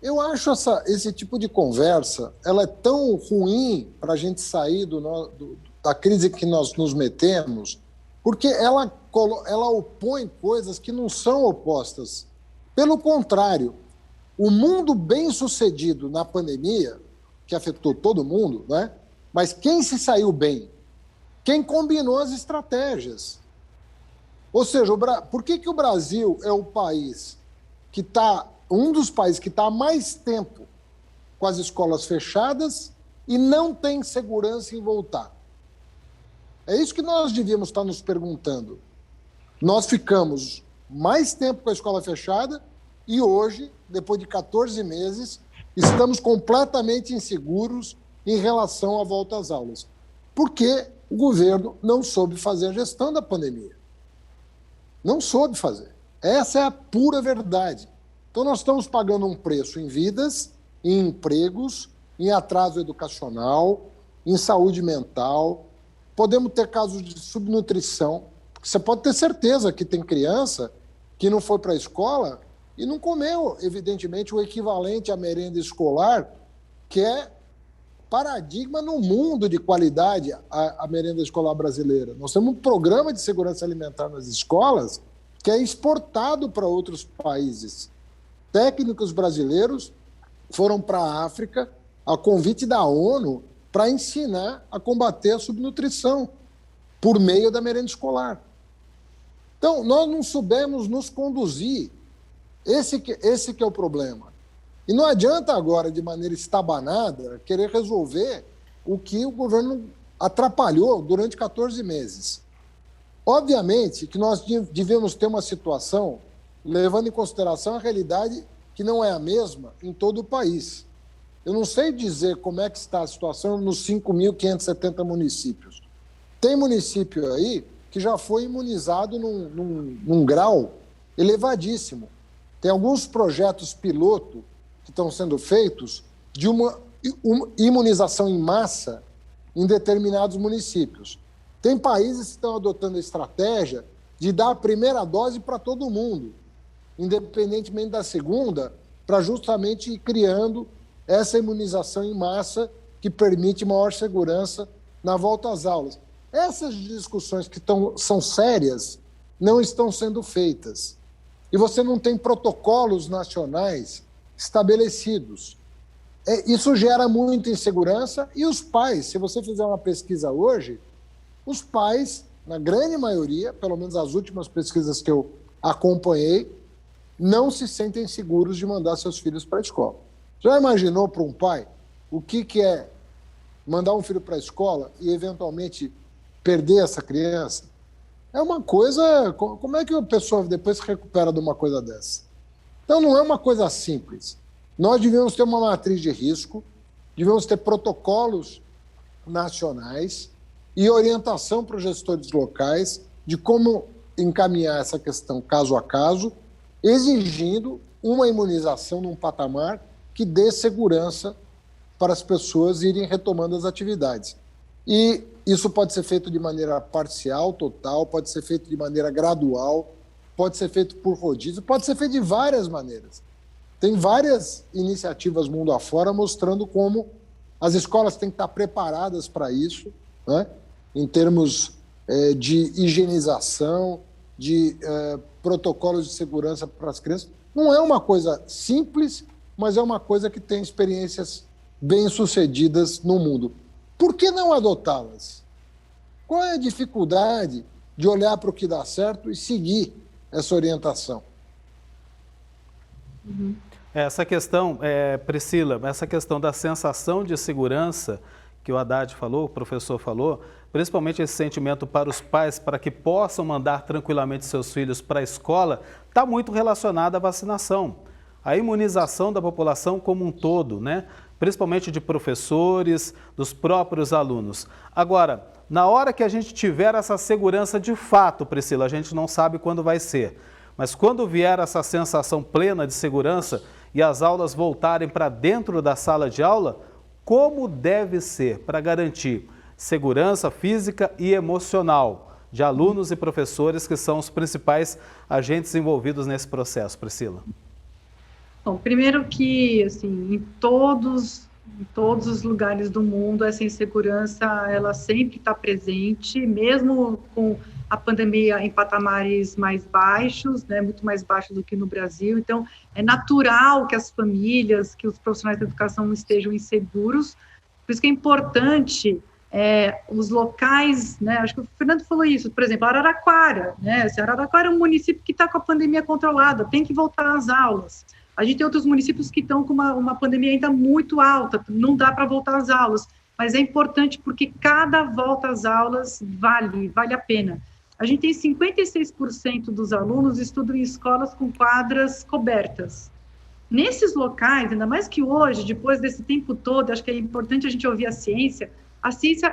Eu acho esse tipo de conversa, ela é tão ruim para a gente sair da crise que nós nos metemos, porque ela opõe coisas que não são opostas. Pelo contrário, o mundo bem-sucedido na pandemia, que afetou todo mundo, né? Mas quem se saiu bem? Quem combinou as estratégias. Ou seja, por que o Brasil é o país que está, um dos países que está há mais tempo com as escolas fechadas e não tem segurança em voltar? É isso que nós devíamos estar nos perguntando. Nós ficamos mais tempo com a escola fechada e hoje, depois de 14 meses, estamos completamente inseguros em relação à volta às aulas. Porque o governo não soube fazer a gestão da pandemia. Não soube fazer. Essa é a pura verdade. Então, nós estamos pagando um preço em vidas, em empregos, em atraso educacional, em saúde mental. Podemos ter casos de subnutrição. Você pode ter certeza que tem criança que não foi para a escola e não comeu, evidentemente, o equivalente à merenda escolar, que é paradigma no mundo de qualidade a merenda escolar brasileira. Nós temos um programa de segurança alimentar nas escolas que é exportado para outros países. Técnicos brasileiros foram para a África a convite da ONU para ensinar a combater a subnutrição por meio da merenda escolar. Então, nós não soubemos nos conduzir. Esse que é o problema. E não adianta agora, de maneira estabanada, querer resolver o que o governo atrapalhou durante 14 meses. Obviamente que nós devemos ter uma situação, levando em consideração a realidade que não é a mesma em todo o país. Eu não sei dizer como é que está a situação nos 5.570 municípios. Tem município aí que já foi imunizado num grau elevadíssimo. Tem alguns projetos piloto que estão sendo feitos de uma imunização em massa em determinados municípios. Tem países que estão adotando a estratégia de dar a primeira dose para todo mundo, independentemente da segunda, para justamente ir criando essa imunização em massa que permite maior segurança na volta às aulas. Essas discussões que são sérias não estão sendo feitas. E você não tem protocolos nacionais estabelecidos. Isso gera muita insegurança e os pais, se você fizer uma pesquisa hoje, os pais, na grande maioria, pelo menos as últimas pesquisas que eu acompanhei, não se sentem seguros de mandar seus filhos para a escola. Já imaginou para um pai o que é mandar um filho para a escola e, eventualmente, perder essa criança? É uma coisa... Como é que a pessoa depois se recupera de uma coisa dessa? Então, não é uma coisa simples. Nós devemos ter uma matriz de risco, devemos ter protocolos nacionais e orientação para os gestores locais de como encaminhar essa questão caso a caso, exigindo uma imunização num patamar que dê segurança para as pessoas irem retomando as atividades. E isso pode ser feito de maneira parcial, total, pode ser feito de maneira gradual, pode ser feito por rodízio, pode ser feito de várias maneiras. Tem várias iniciativas mundo afora mostrando como As escolas têm que estar preparadas para isso, né? Em termos de higienização, de protocolos de segurança para as crianças. Não é uma coisa simples, mas é uma coisa que tem experiências bem-sucedidas no mundo. Por que não adotá-las? Qual é a dificuldade de olhar para o que dá certo e seguir essa orientação? Essa questão, Priscila, essa questão da sensação de segurança que o Haddad falou, o professor falou, principalmente esse sentimento para os pais, para que possam mandar tranquilamente seus filhos para a escola, está muito relacionado à vacinação, à imunização da população como um todo, né? Principalmente de professores, dos próprios alunos. Agora, na hora que a gente tiver essa segurança de fato, Priscila, a gente não sabe quando vai ser, mas quando vier essa sensação plena de segurança e as aulas voltarem para dentro da sala de aula, como deve ser para garantir segurança física e emocional de alunos e professores que são os principais agentes envolvidos nesse processo, Priscila? Bom, primeiro que, assim, em todos os lugares do mundo, essa insegurança, ela sempre está presente, mesmo com a pandemia em patamares mais baixos, né, muito mais baixos do que no Brasil. Então, é natural que as famílias, que os profissionais da educação estejam inseguros. Por isso que é importante os locais, né, acho que o Fernando falou isso, por exemplo, Araraquara, né, Araraquara é um município que está com a pandemia controlada, tem que voltar às aulas. A gente tem outros municípios que estão com uma pandemia ainda muito alta, não dá para voltar às aulas, mas é importante porque cada volta às aulas vale a pena. A gente tem 56% dos alunos estudam em escolas com quadras cobertas. Nesses locais, ainda mais que hoje, depois desse tempo todo, acho que é importante a gente ouvir a ciência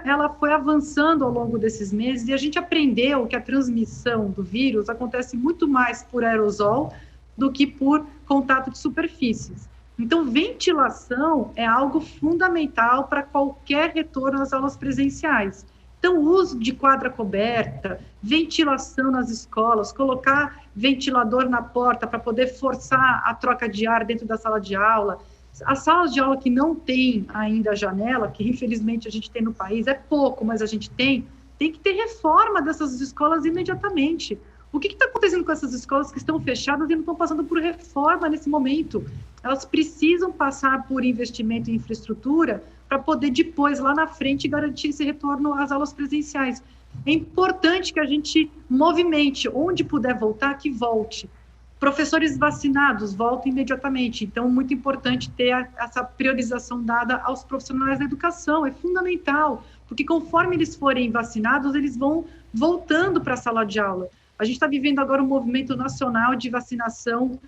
ela foi avançando ao longo desses meses e a gente aprendeu que a transmissão do vírus acontece muito mais por aerosol do que por contato de superfícies. Então, ventilação é algo fundamental para qualquer retorno às aulas presenciais. Então, o uso de quadra coberta, ventilação nas escolas, colocar ventilador na porta para poder forçar a troca de ar dentro da sala de aula. As salas de aula que não tem ainda janela, que infelizmente a gente tem no país, é pouco, mas a gente tem que ter reforma dessas escolas imediatamente. O que está acontecendo com essas escolas que estão fechadas e não estão passando por reforma nesse momento? Elas precisam passar por investimento em infraestrutura para poder depois, lá na frente, garantir esse retorno às aulas presenciais. É importante que a gente movimente, onde puder voltar, que volte. Professores vacinados, voltem imediatamente. Então, muito importante ter essa priorização dada aos profissionais da educação, é fundamental, porque conforme eles forem vacinados, eles vão voltando para a sala de aula. A gente está vivendo agora um movimento nacional de vacinação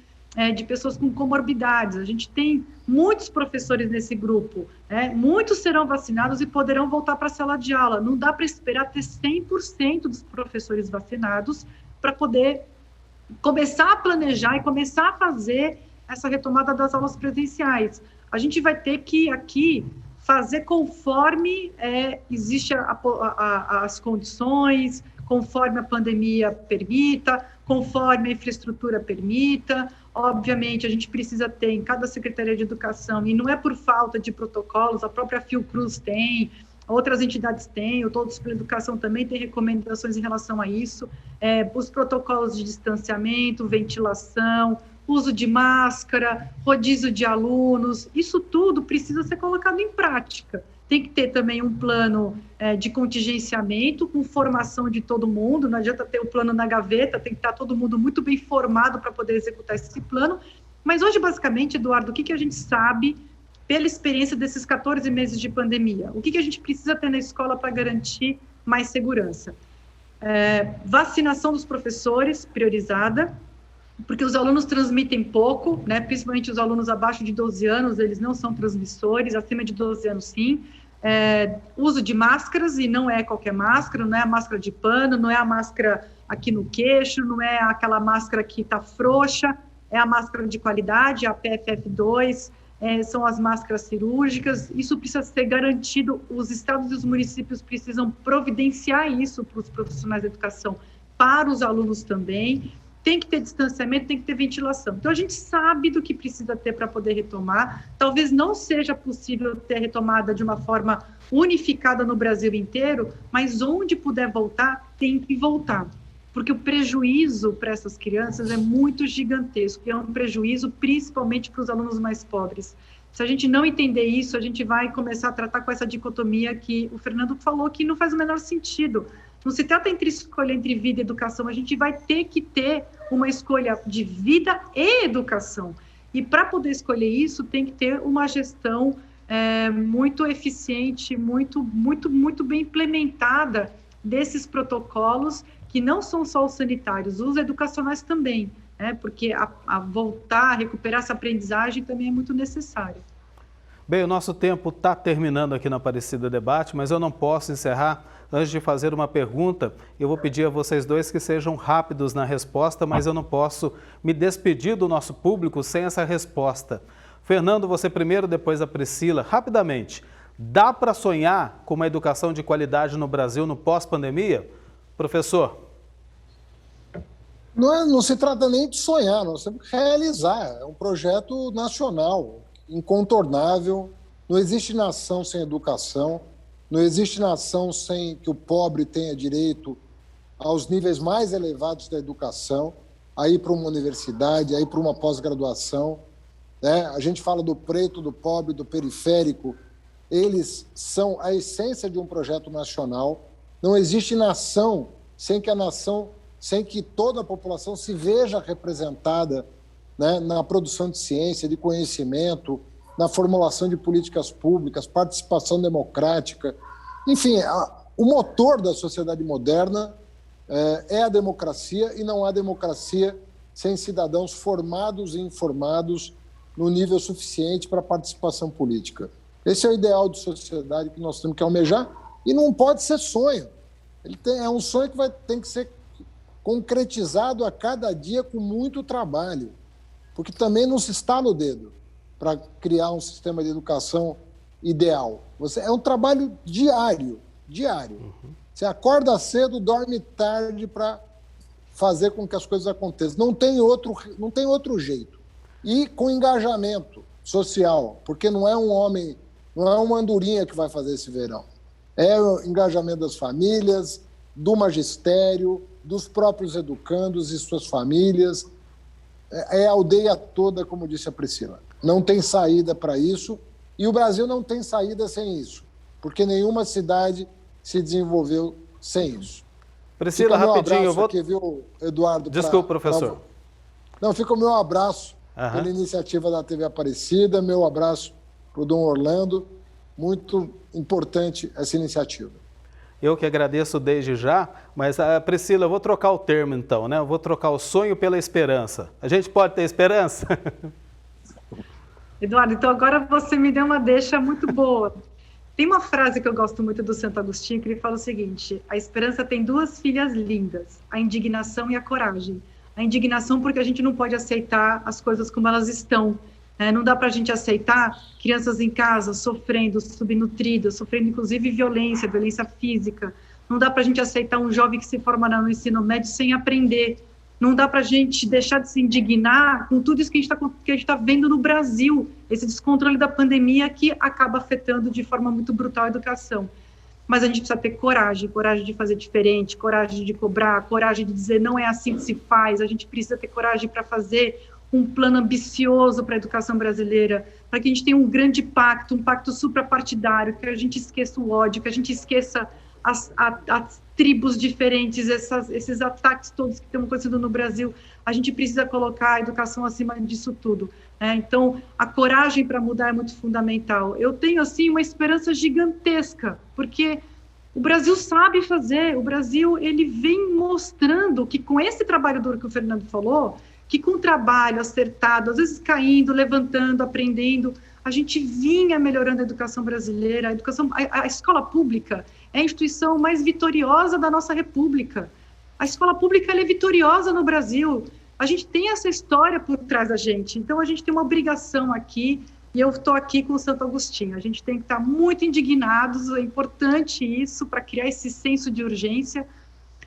de pessoas com comorbidades. A gente tem muitos professores nesse grupo, muitos serão vacinados e poderão voltar para a sala de aula. Não dá para esperar ter 100% dos professores vacinados para poder começar a planejar e começar a fazer essa retomada das aulas presenciais. A gente vai ter que aqui fazer conforme existem as condições, conforme a pandemia permita, conforme a infraestrutura permita. Obviamente, a gente precisa ter em cada Secretaria de Educação, e não é por falta de protocolos, a própria Fiocruz tem, outras entidades têm, o Todos pela Educação também tem recomendações em relação a isso, os protocolos de distanciamento, ventilação, uso de máscara, rodízio de alunos, isso tudo precisa ser colocado em prática. Tem que ter também um plano de contingenciamento com formação de todo mundo, não adianta ter o plano na gaveta, tem que estar todo mundo muito bem formado para poder executar esse plano. Mas hoje, basicamente, Eduardo, o que a gente sabe pela experiência desses 14 meses de pandemia? O que a gente precisa ter na escola para garantir mais segurança? Vacinação dos professores, priorizada, porque os alunos transmitem pouco, né? Principalmente os alunos abaixo de 12 anos, eles não são transmissores, acima de 12 anos sim. Uso de máscaras, e não é qualquer máscara, não é a máscara de pano, não é a máscara aqui no queixo, não é aquela máscara que está frouxa, é a máscara de qualidade, a PFF2, são as máscaras cirúrgicas. Isso precisa ser garantido, os estados e os municípios precisam providenciar isso para os profissionais da educação, para os alunos também. tem que ter distanciamento, tem que ter ventilação. Então, a gente sabe do que precisa ter para poder retomar. Talvez não seja possível ter retomada de uma forma unificada no Brasil inteiro, mas onde puder voltar, tem que voltar. Porque o prejuízo para essas crianças é muito gigantesco, e é um prejuízo principalmente para os alunos mais pobres. Se a gente não entender isso, a gente vai começar a tratar com essa dicotomia que o Fernando falou, que não faz o menor sentido. Não se trata entre escolha entre vida e educação, a gente vai ter que ter uma escolha de vida e educação. E para poder escolher isso, tem que ter uma gestão muito eficiente, muito bem implementada desses protocolos, que não são só os sanitários, os educacionais também, porque a voltar, a recuperar essa aprendizagem também é muito necessário. Bem, o nosso tempo está terminando aqui no Aparecida Debate, mas eu não posso encerrar antes de fazer uma pergunta. Eu vou pedir a vocês dois que sejam rápidos na resposta, mas eu não posso me despedir do nosso público sem essa resposta. Fernando, você primeiro, depois a Priscila. Rapidamente, dá para sonhar com uma educação de qualidade no Brasil no pós-pandemia? Professor? Não se trata nem de sonhar, nós temos que realizar. É um projeto nacional, incontornável. Não existe nação sem educação, não existe nação sem que o pobre tenha direito aos níveis mais elevados da educação, a ir para uma universidade, a ir para uma pós-graduação. A gente fala do preto, do pobre, do periférico. Eles são a essência de um projeto nacional. Não existe nação sem que toda a população se veja representada, na produção de ciência, de conhecimento, na formulação de políticas públicas, participação democrática. Enfim, o motor da sociedade moderna é a democracia, e não há democracia sem cidadãos formados e informados no nível suficiente para a participação política. Esse é o ideal de sociedade que nós temos que almejar, e não pode ser sonho. É um sonho que tem que ser concretizado a cada dia com muito trabalho, porque também não se está no dedo para criar um sistema de educação ideal. É um trabalho diário. Você acorda cedo, dorme tarde para fazer com que as coisas aconteçam. Não tem outro jeito. E com engajamento social, porque não é uma andorinha que vai fazer esse verão. É o engajamento das famílias, do magistério, dos próprios educandos e suas famílias. É a aldeia toda, como disse a Priscila. Não tem saída para isso, e o Brasil não tem saída sem isso, porque nenhuma cidade se desenvolveu sem isso. Priscila, rapidinho, eu vou... Aqui, viu, Eduardo? Desculpa, professor. Não, fica o meu abraço pela iniciativa da TV Aparecida, meu abraço para o Dom Orlando. Muito importante essa iniciativa. Eu que agradeço desde já, mas, Priscila, eu vou trocar o termo então, né? Eu vou trocar o sonho pela esperança. A gente pode ter esperança? Eduardo, então agora você me deu uma deixa muito boa. Tem uma frase que eu gosto muito do Santo Agostinho, que ele fala o seguinte: a esperança tem duas filhas lindas, a indignação e a coragem. A indignação porque a gente não pode aceitar as coisas como elas estão. Não dá para a gente aceitar crianças em casa sofrendo, subnutridas, sofrendo inclusive violência física. Não dá para a gente aceitar um jovem que se forma no ensino médio sem aprender. Não dá para a gente deixar de se indignar com tudo isso que a gente está vendo no Brasil, esse descontrole da pandemia que acaba afetando de forma muito brutal a educação. Mas a gente precisa ter coragem de fazer diferente, coragem de cobrar, coragem de dizer não é assim que se faz. A gente precisa ter coragem para fazer um plano ambicioso para a educação brasileira, para que a gente tenha um grande pacto, um pacto suprapartidário, que a gente esqueça o ódio, que a gente esqueça as tribos diferentes, esses ataques todos que estão acontecendo no Brasil. A gente precisa colocar a educação acima disso tudo. Então, a coragem para mudar é muito fundamental. Eu tenho, assim, uma esperança gigantesca, porque o Brasil sabe fazer, o Brasil ele vem mostrando que com esse trabalho duro que o Fernando falou, que com trabalho acertado, às vezes caindo, levantando, aprendendo, a gente vinha melhorando a educação brasileira. A escola pública é a instituição mais vitoriosa da nossa república. A escola pública ela é vitoriosa no Brasil. A gente tem essa história por trás da gente. Então, a gente tem uma obrigação aqui, e eu estou aqui com o Santo Agostinho. A gente tem que estar muito indignados, é importante isso para criar esse senso de urgência,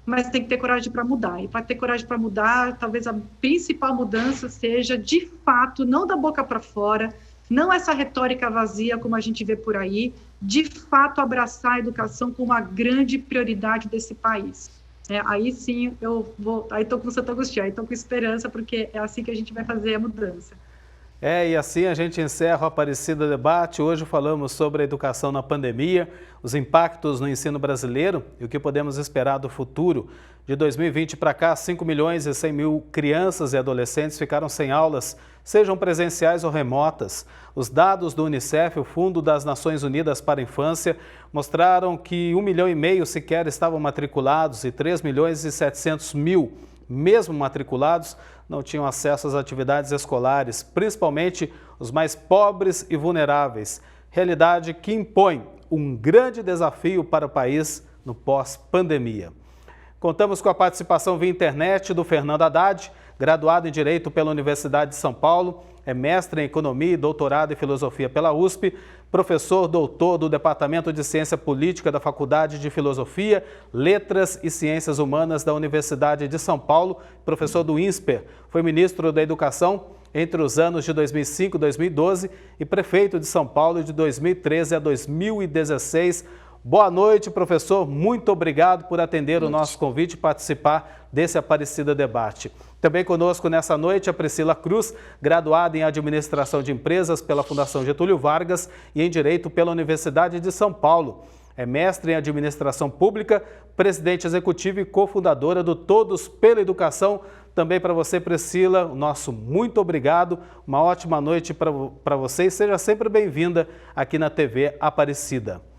mas tem que ter coragem para mudar. E para ter coragem para mudar, talvez a principal mudança seja, de fato, não da boca para fora, não essa retórica vazia como a gente vê por aí, de fato abraçar a educação como uma grande prioridade desse país. Aí sim, aí estou com Santo Agostinho, aí estou com esperança, porque é assim que a gente vai fazer a mudança. E assim a gente encerra o Aparecida Debate. Hoje falamos sobre a educação na pandemia, os impactos no ensino brasileiro e o que podemos esperar do futuro. De 2020 para cá, 5 milhões e 100 mil crianças e adolescentes ficaram sem aulas, sejam presenciais ou remotas. Os dados do Unicef, o Fundo das Nações Unidas para a Infância, mostraram que 1,5 milhão sequer estavam matriculados e 3 milhões e 700 mil, mesmo matriculados, não tinham acesso às atividades escolares, principalmente os mais pobres e vulneráveis. Realidade que impõe um grande desafio para o país no pós-pandemia. Contamos com a participação via internet do Fernando Haddad, graduado em Direito pela Universidade de São Paulo, é mestre em Economia e doutorado em Filosofia pela USP, professor doutor do Departamento de Ciência Política da Faculdade de Filosofia, Letras e Ciências Humanas da Universidade de São Paulo, professor do INSPER, foi ministro da Educação entre os anos de 2005 e 2012 e prefeito de São Paulo de 2013 a 2016. Boa noite, professor. Muito obrigado por atender o nosso convite e participar desse Aparecida Debate. Também conosco nessa noite a Priscila Cruz, graduada em Administração de Empresas pela Fundação Getúlio Vargas e em Direito pela Universidade de São Paulo. É mestre em Administração Pública, presidente executiva e cofundadora do Todos pela Educação. Também para você, Priscila, o nosso muito obrigado. Uma ótima noite para você e seja sempre bem-vinda aqui na TV Aparecida.